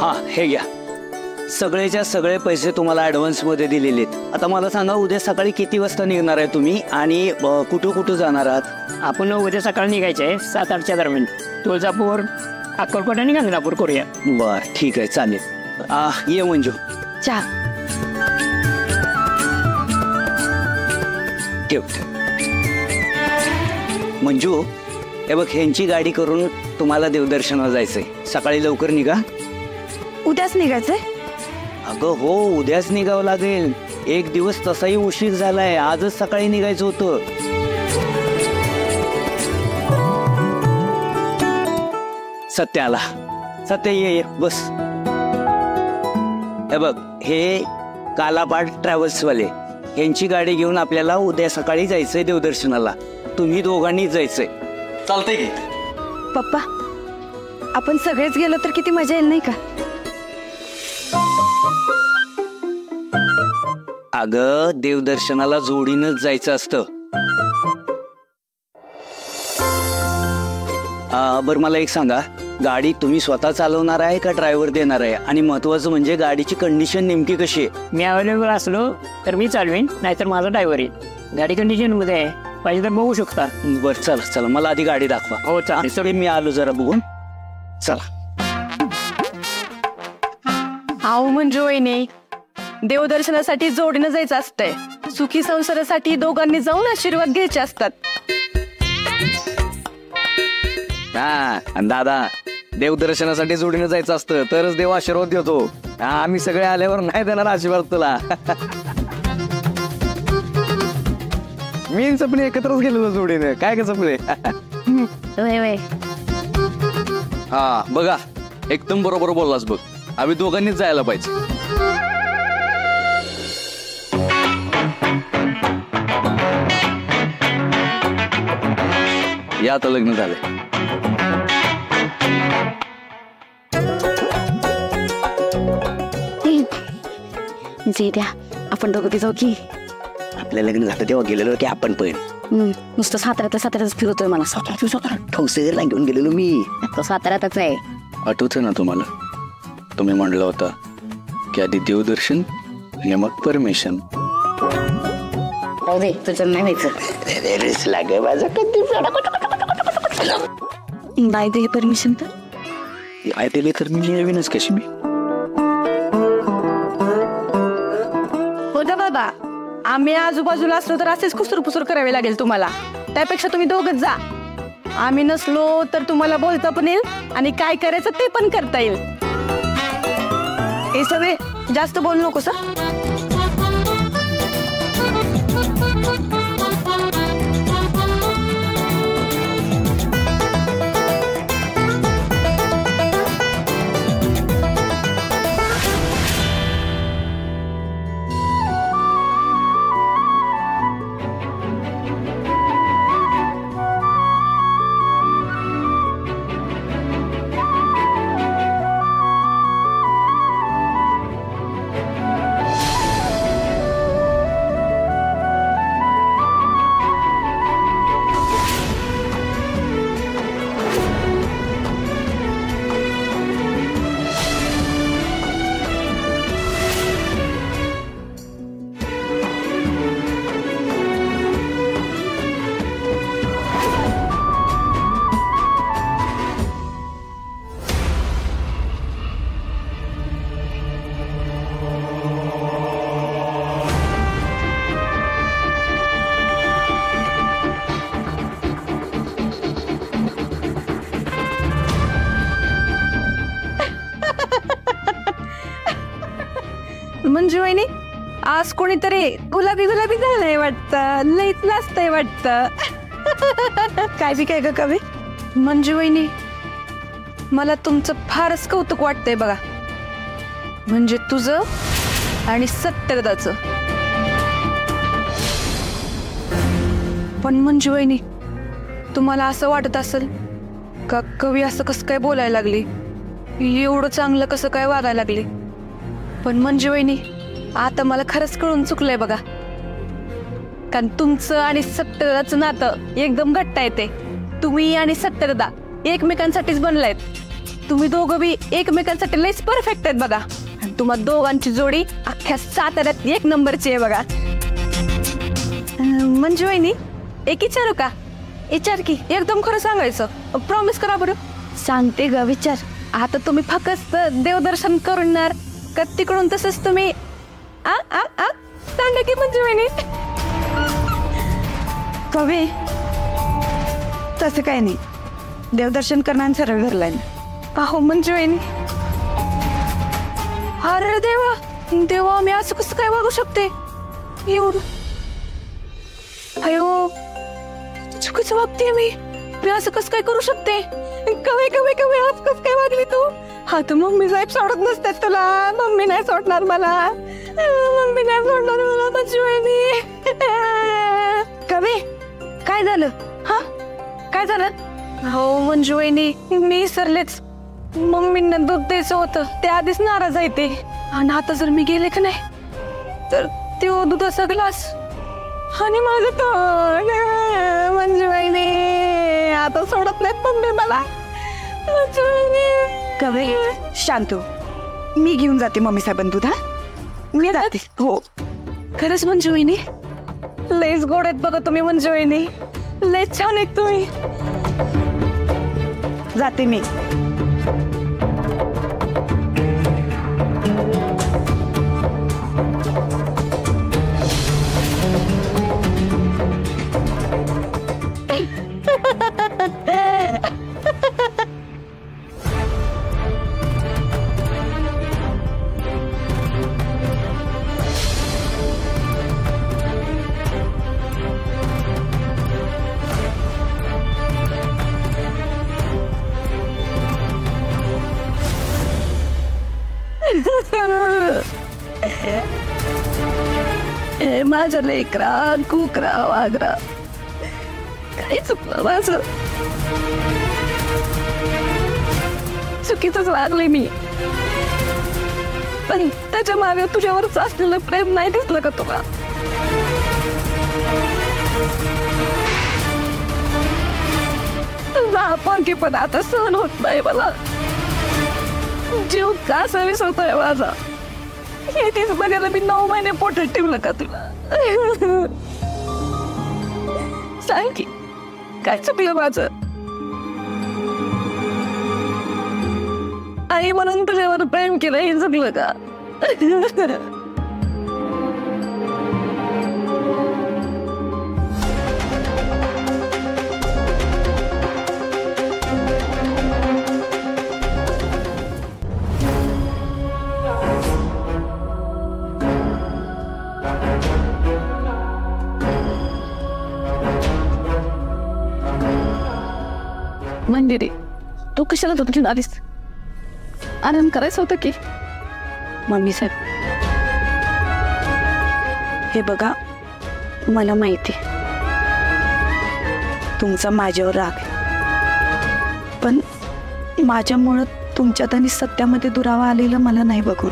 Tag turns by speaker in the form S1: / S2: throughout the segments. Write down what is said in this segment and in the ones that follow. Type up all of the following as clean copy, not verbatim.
S1: हा हे घ्या, सगळेच्या सगळे पैसे तुम्हाला ऍडव्हान्स मध्ये दिलेले आहेत. आता मला सांगा, उद्या सकाळी किती वाजता निघणार आहे तुम्ही आणि कुठं कुठं जाणार आहात?
S2: आपण उद्या सकाळी निघायचं आहे 7-8च्या दरम्यान. तुळजापूर, अक्कलकोट आणि गाणगापूर करूया.
S1: बर ठीक आहे, चालेल. ये मंजू.
S3: चहा
S1: ठेव. मंजू, हे बघ, ह्यांची गाडी करून तुम्हाला देवदर्शनाला जायचंय. सकाळी लवकर निघा.
S3: उद्याच निघायचंय?
S1: अगं हो, उद्याच निघावं लागेल. एक दिवस तसाही उशीर झालाय, आजच सकाळी निघायचं होतं. सत्य आला. सत्य ये बस. हे बघ, हे कालापाड ट्रॅव्हल्स वाले, यांची गाडी घेऊन आपल्याला उद्या सकाळी जायचंय देवदर्शनाला. तुम्ही दोघांनीच जायचंय.
S4: चालतंय की
S3: पप्पा, आपण सगळेच गेलो तर किती मजा येईल नाही का?
S1: अगं, देवदर्शनाला जोडीनच जायचं असतं. बरं मला एक सांगा, गाडी तुम्ही स्वतः चालवणार आहे का ड्रायव्हर देणार आहे? आणि महत्वाचं म्हणजे गाडीची कंडिशन नेमकी कशी आहे?
S2: मी अवेलेबल असलो तर मी चालवेन, नाहीतर माझा ड्रायव्हर येईल. गाडी कंडिशन मध्ये आहे, पाहिजे तर बघू शकता.
S1: बरं चला चला, मला आधी गाडी दाखवा.
S2: हो चालेल.
S1: सगळे मी आलो जरा बघून. चला.
S3: आहो मंजू वहिनी, देवदर्शनासाठी जोडीनं जायचं असतंय. सुखी संसारासाठी दोघांनी जाऊन आशीर्वाद घ्यायचे असतात.
S4: हा दादा, देवदर्शनासाठी जोडीने जायचं असतं तरच देव आशीर्वाद देतो. आम्ही सगळे आल्यावर नाही देणार आशीर्वाद तुला. मी सपने एकत्रच गेलेलो जोडीने. काय का सपने? हा बघा, एकदम बरोबर बोललास बघ. आम्ही दोघांनीच जायला पाहिजे. या आता लग्न झाले.
S3: जे द्या, आपण दोघं जाऊ की.
S1: आपल्या लग्न झालं तेव्हा गेलेलो की आपण पण.
S3: नुसतं साताऱ्यातच फिरतोय. मला
S1: सातारा ठोसेला घेऊन गेलेलो मी.
S3: तो साताऱ्यातच आहे.
S4: आठवतं ना तुम्हाला, तुम्ही म्हणलं होता की आधी देवदर्शन आणि मग परमिशन.
S3: दे, तुझं नाही व्हायचं. नाही दे परमिशन तर
S1: काय दिले तर मी नवीनच कशी मी.
S3: बघा बाबा, आम्ही आजूबाजूला असलो तर असेच कुसूर करावे लागेल तुम्हाला. त्यापेक्षा तुम्ही दोघच जा. आम्ही नसलो तर तुम्हाला बोलता पण येईल आणि काय करायचं ते पण करता येईल. हे सगळे जास्त बोलू नको सर. मंजू वहिनी, आज कोणीतरी गुलाबी झालंय वाटतं. लईच लाजतंय वाटतं. काय बी काय ग कवी. मंजू वहिनी, मला तुमचं फारच कौतुक वाटतंय बघा. म्हणजे तुझं आणि सत्यदाचं. पण मंजू वहिनी, तुम्हाला असं वाटत असेल का कवी असं कसं काय बोलायला लागली, एवढं चांगलं कसं काय वागायला लागली. पण मंजू वहिनी, आता मला खरंच कळून चुकलंय बघा. कारण तुमचं आणि सत्यदाचं नातं एकदम घट्ट आहे. ते तुम्ही आणि सत्यदा एकमेकांसाठीच बनलायत. तुम्ही दोघं बी एकमेकांसाठी लईच परफेक्ट आहेत बघा. आणि तुम्हा दोघांची जोडी अख्ख्या साताऱ्यात एक नंबरची आहे बघा. मंजू वहिनी, एक विचारू का? विचार की, एकदम खरं सांगायचं, प्रॉमिस करा बरं. सांगते ग, विचार. आता तुम्ही फक्त देवदर्शन करणार का तिकडून तसंच तुम्ही सांगा की मंजू वहिनी.
S5: कवे तसं काय नाही, देवदर्शन करणं सरळ घरला.
S3: अहो मंजू वहिनी, अरे देवा देवा, मी असं कसं काय वागू शकते? एवढं अयो, चुकीचं वागते मी असं कसं काय करू शकते? कवे कवे कवे आज कसं काय वागली तू? हा तर मम्मी साहेब सोडत नसतात तुला. मम्मी नाही सोडणार मला, मम्मी नाही सोडणार मला मंजू वहिनी. कवे काय झालं? हा काय झालं? हो मंजू वहिनी, मी विसरलेच. मम्मींना दूध द्यायचं होतं, ते आधीच नाराज आहे ते. आणि आता जर मी गेले का नाही तर ते दुधाचा ग्लास आणि माझं तोंड. मंजू वहिनी, आता सोडत नाहीत मम्मी मला. मंजू वहिनी.
S5: कवे शांत हो, मी घेऊन जाते मम्मी साहेबांना दूध. हा मी जाते. हो
S3: खरंच मंजू वहिनी, लयच गोड आहेत बघा तुम्ही मंजू वहिनी, लयच छान आहेत तुम्ही.
S5: जाते मी.
S3: माझ्या लेकरा कुकरा वागरा, काय चुकलं माझं? चुकीचंच वागले मी, पण त्याच्या मागे तुझ्यावरच असलेलं प्रेम नाही दिसलं का तुला? तुझा अपंगी पण आता सहन होत नाही मला. जीव का सर्विस होतोय माझा? हे तीच बघायला मी 9 महिने पोटात ठेवलं का तुला? सांग की, काय चुकलं माझं? आई म्हणून तुझ्यावर प्रेम केलं हे चुकलं का? मंदिरे, तू कशाला तुझी आलीस? आराम करायचं होतं की?
S5: मम्मी साहेब, हे बघा, मला माहिती तुमचा माझ्यावर राग आहे, पण माझ्यामुळं तुमच्यात आणि सत्यामध्ये दुरावा आलेला मला नाही बघून.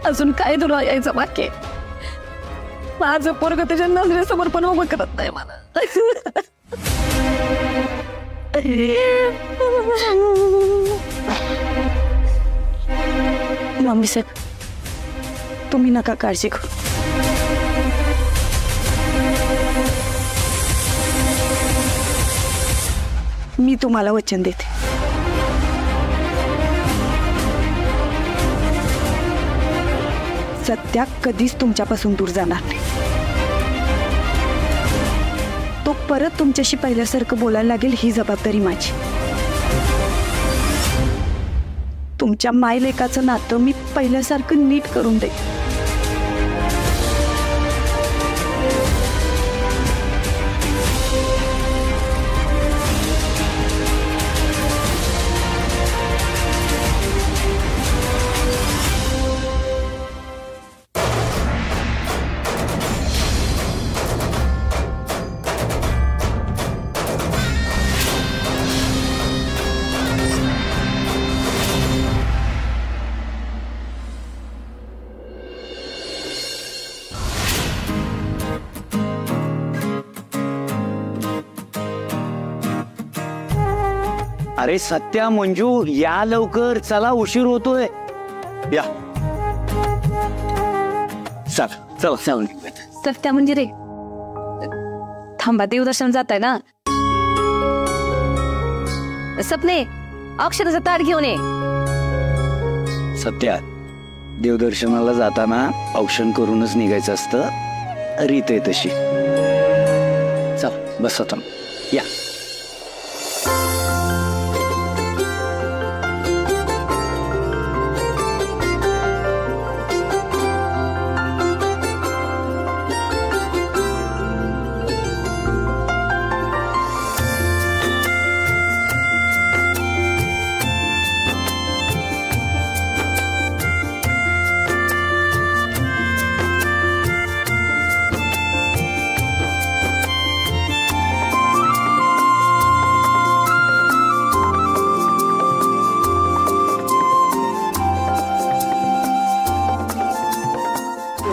S3: अजून काय दुरावा यायचा बाकी? माझं पोरग त्याच्या नजरेसमोर पण उभं करत नाही मला.
S5: मम्मी साहेब, तुम्ही नका काळजी करू. मी तुम्हाला वचन देते, सत्या कधीच तुमच्यापासून दूर जाणार नाही. तो परत तुमच्याशी पहिल्यासारखं बोलायला लागेल ही जबाबदारी माझी. तुमच्या मायलेकाचं नातं मी पहिल्यासारखं नीट करून देईन.
S1: अरे सत्या मंजू या लवकर, चला उशीर होतोय.
S4: या चल चल
S1: चल.
S3: सत्या म्हणजे रे थांबा, देवदर्शन जात आहे ना. सपने अक्षराचं ताट घेऊन ये.
S1: सत्या देवदर्शनाला जाताना औक्षण करूनच निघायचं असतं, रीत आहे तशी. चल बस आता या.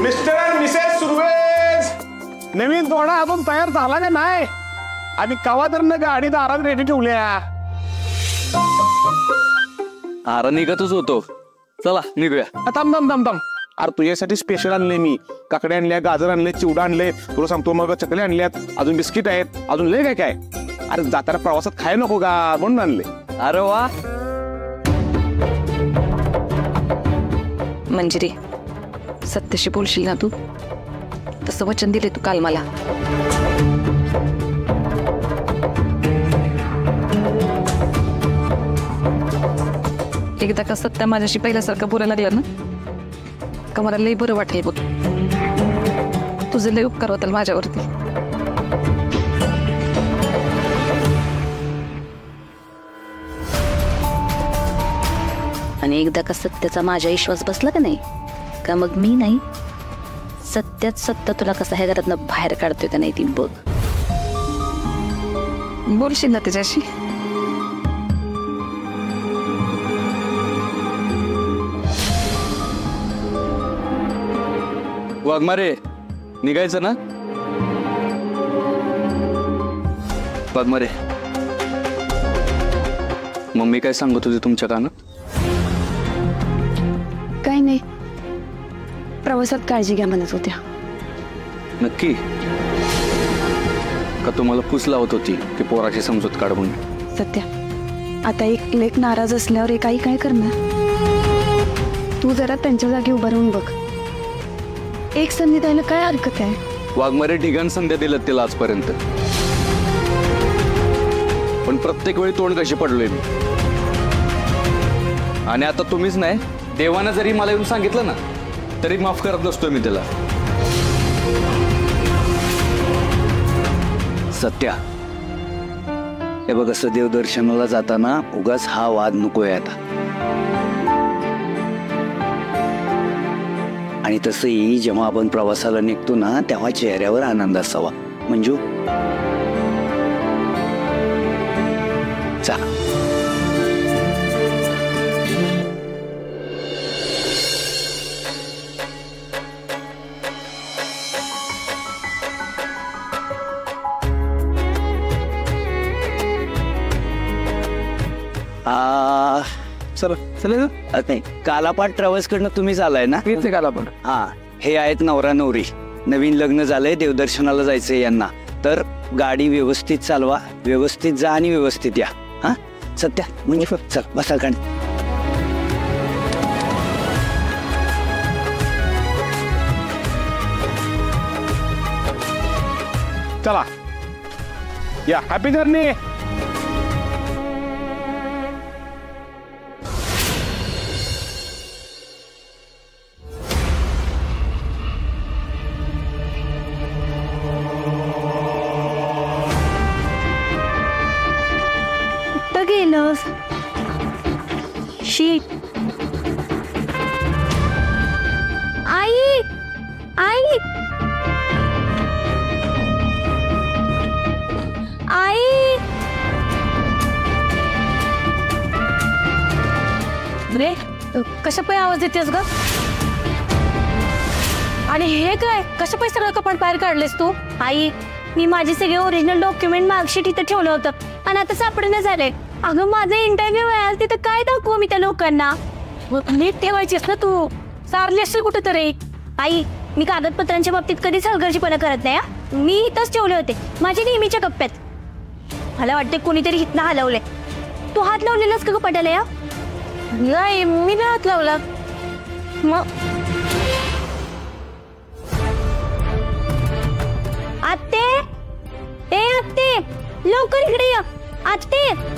S6: मिस्टर अँड मिसेस सुर्वेज, नवीन दोडा अजून तयार झाला का नाही? आम्ही कवा तर गाडी दारात रेडी ठेवल्या.
S4: आरा निघतच होतो. चला निघूया.
S6: थांब थांब थांब थांब. अरे तुझ्यासाठी स्पेशल आणले मी. काकडे आणल्या, गाजर आणले, चिवडा आणले, तुला सांगतो मग चकले आणल्यात, अजून बिस्किट आहेत, अजून लय काय काय. अरे जाताना प्रवासात खाय नको का म्हणून आणले.
S4: अरे वा.
S3: मंजिरी सत्याशी बोलशील ना तू? तसं वचन दिले तू काल मला. एकदा का सत्या माझ्याशी पहिल्यासारखं बोलायला लागलं ना का मला लई बरं वाटेल बघ. तुझे लई उपकार होतील माझ्यावरती.
S7: आणि एकदा का सत्याचा माझ्या विश्वास बसला का नाही का मग मी नाही, सत्यात सत्य तुला कसा ह्या घरातनं बाहेर काढतोय का नाही ती बघ.
S3: बोलशील ना त्याच्याशी?
S4: वाघमारे निघायचं ना? वाघमारे मम्मी काय सांगत होती तुमच्या कानात?
S5: काय नाही, प्रवासात काळजी घ्या म्हणत होत्या.
S4: नक्की का तुम्हाला पुस लावत होती की पोराची समजूत काढ म्हणून?
S5: सत्या, आता एक लेक नाराज असल्यावर एक आई काय करणार? तू जरा त्यांच्या जागी उभं राहून बघ. एक संधी द्यायला काय हरकत आहे?
S4: वाघमारे ठिकाण संध्या दिलं तिला आजपर्यंत, पण प्रत्येक वेळी तोंड कशी पडलोय मी. आणि आता तुम्हीच नाही, देवानं जरी मला येऊन सांगितलं ना तरी माफ करत नसतोय मी त्याला.
S1: सत्या हे बघ, असं देवदर्शनाला जाताना उगाच हा वाद नकोय आता. आणि तसंही जेव्हा आपण प्रवासाला निघतो ना तेव्हा चेहऱ्यावर आनंद असावा. मंजू चला.
S6: चल चल.
S1: नाही, कालापाट ट्रॅव्हल्स कडनं तुम्हीच आलाय ना?
S6: कालापाट.
S1: हा, हे आहेत नवरा नवरी. नवीन लग्न झालंय, देवदर्शनाला जायचंय यांना. तर गाडी व्यवस्थित चालवा, व्यवस्थित जा आणि व्यवस्थित या. हा सत्या म्हणजे चल बसा काढ.
S6: चला या, हॅपी जर्नी.
S5: गेलोस शीट. आई आई आई
S3: रे कशा पाय आवाज देतेस ग? आणि हे काय, कशा पाय सगळं कपाट बाहेर काढलेस तू?
S7: आई, मी माझे सगळे ओरिजिनल डॉक्युमेंट मार्कशीट इथं ठेवलं होतं आणि आता सापडणं झालंय.
S5: अगं माझा इंटरव्ह्यू आहे तिथं काय दाखवू मी त्या लोकांना? नीट ठेवायचीस ना तू, सारली असेल कुठं तरी. आई मी कागदपत्रांच्या बाबतीत कधीच हलगर्जीपणा करत नाही. मी इथंच ठेवले होते माझ्या नेहमीच्या कप्प्यात. मला वाटतं कोणीतरी इथनं हलवलंय. तू हात लावलेलास का कपाटाला? या नाही मी नाही हात लावला. मग आत्ते, ए आत्ते लवकर इकडे या. आत्ते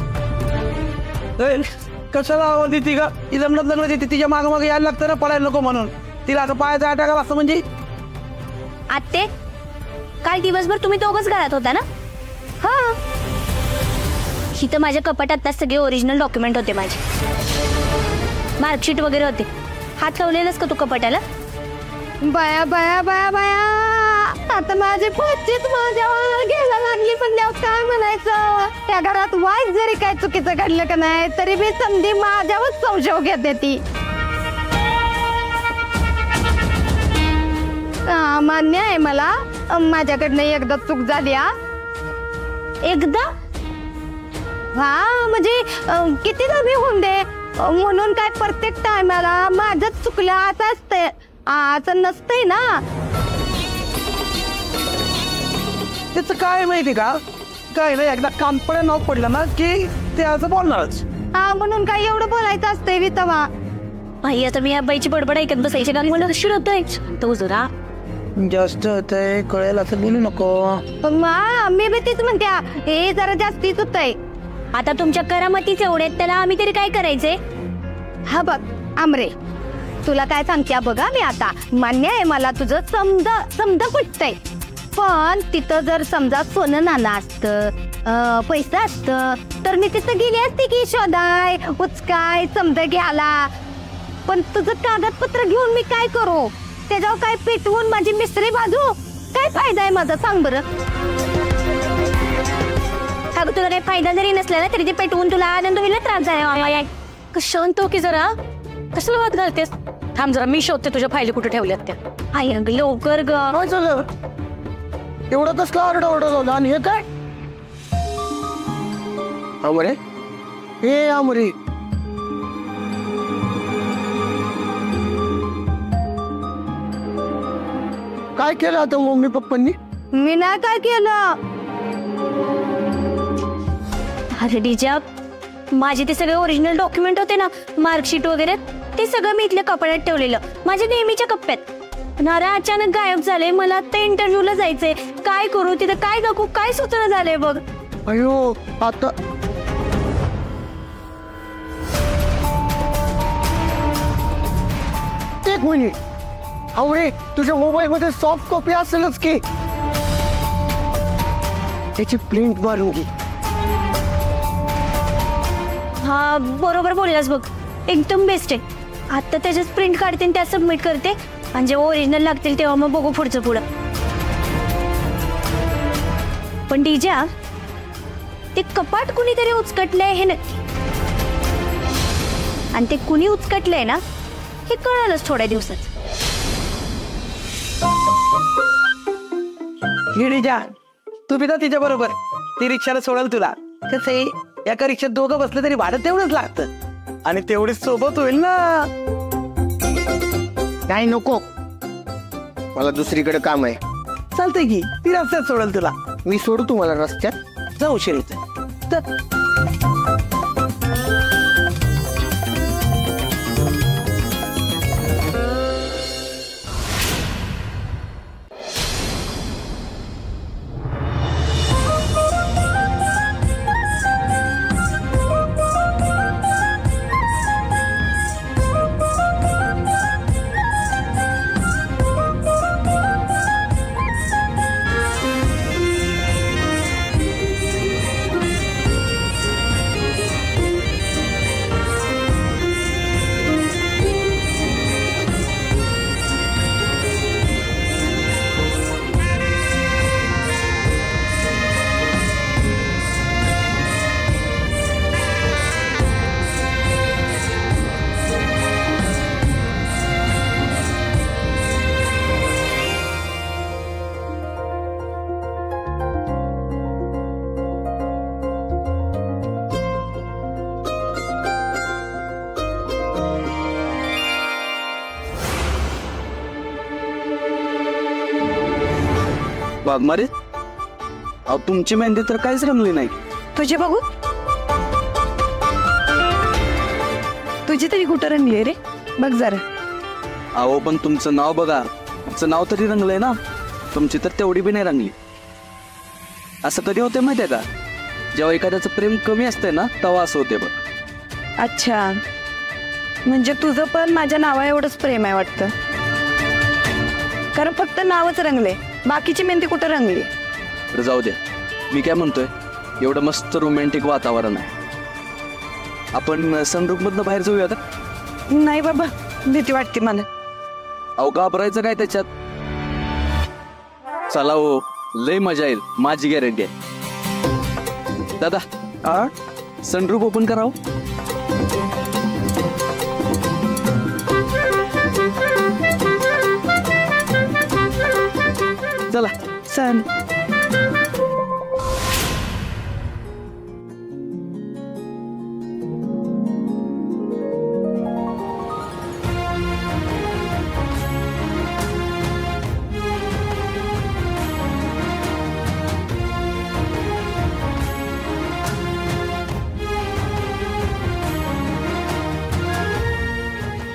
S8: कशाला आवडते ती का? लग्नात लग्न देते तिच्या माग मागे यायला लागतं ना, पडायला नको म्हणून. तिला आता पायाचा आटा असं म्हणजे.
S5: आत्ते काल दिवसभर तुम्ही दोघंच घरात होता ना? हा. इथं माझ्या कपाटात ना सगळे ओरिजिनल डॉक्युमेंट होते माझे, मार्कशीट वगैरे होते. हात लावलेलास का तू कपाटाला?
S3: बाया बाया बाया बाया, आता माझे पोचेच माझ्यावर घ्यायला लागली म्हणल्यावर काय म्हणायचं? त्या घरात वाईट जरी काय चुकीचं घडलं का नाही तरी मी समधी माझ्यावर संशय घेते ती. मान्य आहे मला, माझ्याकडनं एकदा चूक झाली.
S5: एकदा?
S3: हा म्हणजे किती दमी होऊन दे, म्हणून काय प्रत्येक टायमाला माझंच चुकलं असं असतंय असं नसतंय ना.
S8: त्याचं काय माहिती का, काय नाही एकदा कानपड्या नाव पडलं ना की ते असं बोलणारच.
S3: हा म्हणून काय एवढं बोलायचं असतंय वितवा?
S5: आई आता मी या बाईची बडबड ऐकत बसायची का? मला शिर होतंय तो जरा
S8: जास्त होतंय, कळेल असं बोलू नको.
S3: मी बी तीच म्हणत्या, हे जरा जास्तीच होतंय.
S5: आता तुमच्या करामतीच एवढे त्याला आम्ही तरी काय करायचंय?
S3: हा बघ आमरे, तुला काय सांगत्या बघा मी आता. मान्य आहे मला तुझं समजा कुठतंय, पण तिथं जर समजा सोनं नाणं असतं, पैसा असतं तर मी तिथं गेली असते की शोधाय उचकाय समजा घ्यायला. पण तुझं कागदपत्र घेऊन मी काय करू? त्याच्यावर काय पेटवून माझी मिस्त्री बाजू? काय फायदा आहे माझा सांग बरं?
S5: अगं तुला काही फायदा जरी नसला ना तरी ते पेटवून तुला आनंद होईल, त्रास झाला. शांत हो की जरा, कसं वाद घालतेस? थांब जरा मी शोधते तुझ्या फायली कुठे ठेवल्यात त्या. आई अगं लवकर ग.
S8: एवढं कसलं आरडाओरडा झालं? आणि हे काय अमरे? हे अमरे काय केलं आता मम्मी पप्पांनी?
S3: मी नाही काय केलं.
S5: अरे डीजा, माझे ते सगळे ओरिजिनल डॉक्युमेंट होते ना, मार्कशीट वगैरे, ते सगळं मी इथल्या कपाटात ठेवलेलं माझ्या नेहमीच्या कप्प्यात. नारा अचानक गायब झाले. मला आता इंटरव्ह्यूला जायचंय, काय करू? तिथं काय दाखवू? काय सूचना झालंय बघ.
S8: अयो आता एक मिनिट, अवरे तुझ्या मोबाईल मध्ये सॉफ्ट कॉपी असेलच की, त्याची प्रिंट मारून घे.
S5: हा बरोबर बोललास बघ, एकदम बेस्ट आहे. आता त्याच्याच प्रिंट काढते आणि त्या सबमिट करते, आणि जेव्हा ओरिजिनल लागतील तेव्हा मग बघू पुढचं पुढं. पण डीजा, ते कपाट कुणीतरी उचकटलंय हे नक्की, आणि ते कुणी उचकटलंय ना हे कळालंच थोड्या दिवसात.
S8: गिरीजा, तू बी ना तिच्या बरोबर, ती रिक्षाला सोडेल तुला. कसं आहे, एका रिक्षात दोघं बसले तरी भाडं तेवढंच लागतं, आणि तेवढीच सोबत होईल ना.
S6: नाही नको, मला दुसरीकडे काम आहे.
S8: चालतंय की, ती रस्त्यात सोडेल तुला.
S6: मी सोडू तुम्हाला रस्त्यात?
S8: जाऊ शिरीत.
S1: वाघमारे, अहो तुमची मेहंदी तर काहीच रंगली नाही.
S3: तुझे बघू, तुझी तरी कुठं रंगली रे, बघ जरा.
S1: अहो पण तुमचं नाव बघा, तुमचं नाव तरी रंगलंय ना, तुमची तर तेवढी बी नाही रंगली. असं कधी होते माहितीये का, जेव्हा एखाद्याचं प्रेम कमी असतंय ना तेव्हा असं होते बघ.
S3: अच्छा, म्हणजे तुझं पण माझ्या नावा एवढंच प्रेम आहे वाटतं. कारण फक्त नावच रंगले, बाकीची मेहंदी कुठं रंगली.
S1: तर जाऊ द्या, मी काय म्हणतोय, एवढं मस्त रोमॅन्टिक वातावरण आहे, आपण सनरूफ मधनं बाहेर जाऊया का?
S3: नाही बाबा, भीती वाटते मला.
S1: अहो घाबरायचं काय त्याच्यात, चला हो, लय मजा येईल, माझी गॅरंटी आहे. दादा सनरूफ ओपन करावं. चला
S3: सन.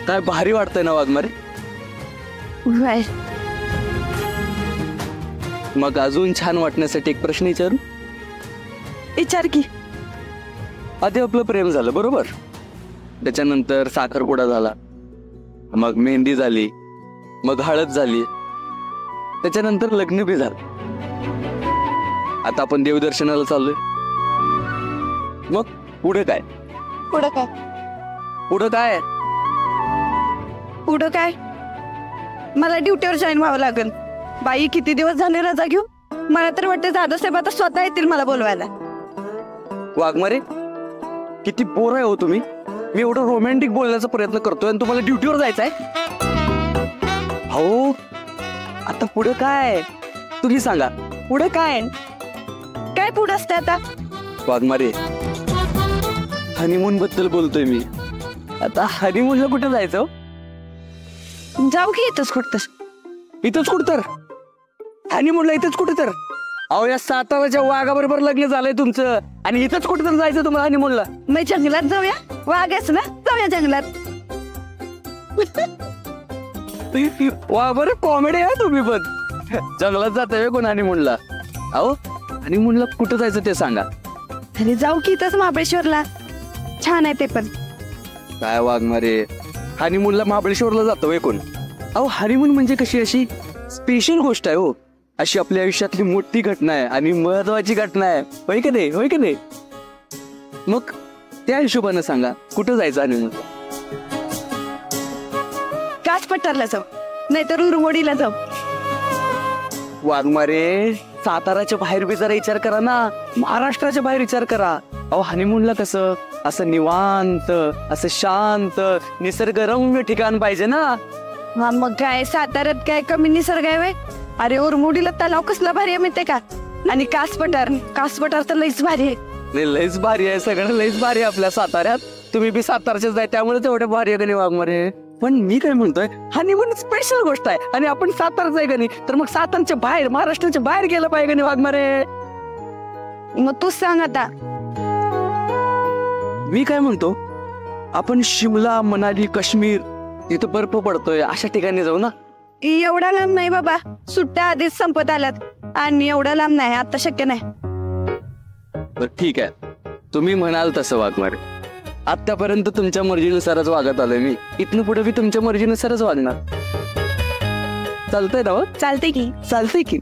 S1: काय भारी वाटतंय ना वाघमारे.
S3: व्हाय.
S1: मग अजून छान वाटण्यासाठी एक प्रश्न विचारू.
S3: विचार की.
S1: आधी आपलं प्रेम झालं बरोबर, त्याच्यानंतर साखरपुडा झाला, मग मेहंदी झाली, मग हळद झाली, त्याच्यानंतर लग्न बी झालं. आता आपण देवदर्शनाला चाललोय. मग पुढे काय?
S3: पुढं काय?
S1: पुढं काय?
S3: पुढं काय, मला ड्युटीवर जॉईन व्हावं लागेल. बाई किती दिवस झाले रजा घेऊ. मला तर वाटतं दादासाहेब आता स्वतः येतील मला बोलवायला.
S1: वाघमारे, किती बोर आहे हो तुम्ही. मी एवढं रोमॅन्टिक बोलण्याचा प्रयत्न करतोय आणि तुम्हाला ड्युटीवर जायचंय. हो, आता पुढे काय तुम्ही सांगा, पुढे काय?
S3: काय पुढं असते आता?
S1: वाघमारे, हनीमून बद्दल बोलतोय मी. आता हनीमूनला कुठे जायचं?
S3: जाऊ की इथंच कुठतस.
S1: इथंच कुठं तर हनीमूनला, इथंच कुठं तर. अहो या साताराच्या वाघाबरोबर लग्न झालंय तुमचं आणि इथंच कुठं तर जायचं तुम्हाला हनीमूनला.
S3: मग जंगलात जाऊया, वाघाच ना, जाऊया जंगलात.
S1: वा बरं, कॉमेडी आहे तुम्ही पण. जंगलात जातोय कोण हनीमूनला? अहो हनीमूनला कुठं जायचं ते सांगा.
S3: अरे जाऊ की इथंच महाबळेश्वरला, छान आहे ते पण.
S1: काय वाघमारे, हनीमूनला महाबळेश्वरला जातो कोण? अहो हनीमून म्हणजे कशी अशी स्पेशल गोष्ट आहे हो, अशी आपल्या आयुष्यातली मोठी घटना आहे आणि महत्वाची घटना आहे. होय की नाही? होय की नाही? मग त्या हिशोबानं सांगा कुठं जायचं हनीमूनला?
S3: कास पठारला जाऊ, नाहीतर उरमोडीला जाऊ.
S1: वाघमारे, साताराच्या बाहेर बी जरा विचार करा ना, महाराष्ट्राच्या बाहेर विचार करा. अहो हनीमूनला कसं असं निवांत, असं शांत, निसर्गरम्य ठिकाण पाहिजे ना.
S3: हा मग काय, साताऱ्यात काय कमी निसर्ग आहे? अरे उरमोडीला तलाव कसला भारी आहे माहितीये का, आणि कास पठार तर लईच भारी आहे.
S1: नाही लईच भारी आहे, सगळं लईच भारी आहे आपल्या साताऱ्यात. तुम्ही बी सातारचेच आहे त्यामुळे तेवढे भारी आहे का नाही वाघमारे. पण मी काय म्हणतोय, हनीमून स्पेशल गोष्ट आहे आणि आपण सातारच आहे का नाही, तर मग सातारच्या बाहेर, महाराष्ट्राच्या बाहेर गेलं पाहिजे का नाही वाघमारे?
S3: मग तूच सांग आता.
S1: मी काय म्हणतो, आपण शिमला, मनाली, काश्मीर, तिथं बर्फ पडतोय अशा ठिकाणी जाऊ ना.
S3: एवढा लांब नाही बाबा, सुट्ट्या आधीच संपत आल्यात आणि एवढा लांब नाही, आता शक्य नाही.
S1: बरं ठीक आहे, तुम्ही म्हणाल तसं वाघमारे. आतापर्यंत तुमच्या मर्जीनुसारच वागत आलोय मी, इथनं पुढे बी तुमच्या मर्जीनुसारच वागणार. चालतंय ना?
S3: चालतंय की.
S1: चालतंय की.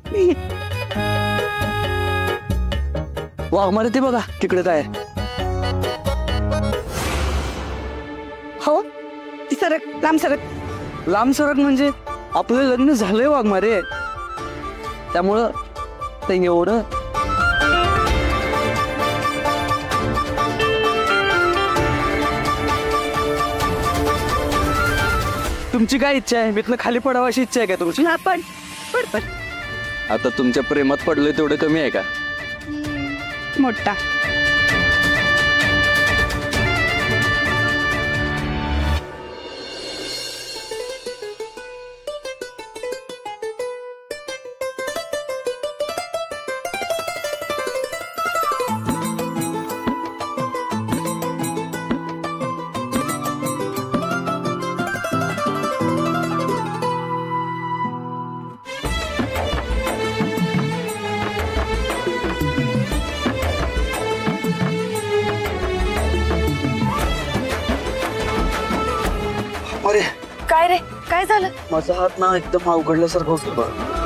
S1: वाघमारे ते बघा तिकडे काय.
S3: हो, सरक, लांब सरक.
S1: लांब सरक म्हणजे आपलं लग्न झालंय वाघमारे, त्यामुळं ते एवढं. तुमची काय इच्छा आहे? मी खाली पडावं अशी इच्छा आहे का तुमची?
S3: हा पड पड पड.
S1: आता तुमच्या प्रेमात पडलोय तेवढं कमी आहे का?
S3: मोठा. काय झालं?
S1: माझा हात ना एकदम अवघडल्यासारखं होतं बघ.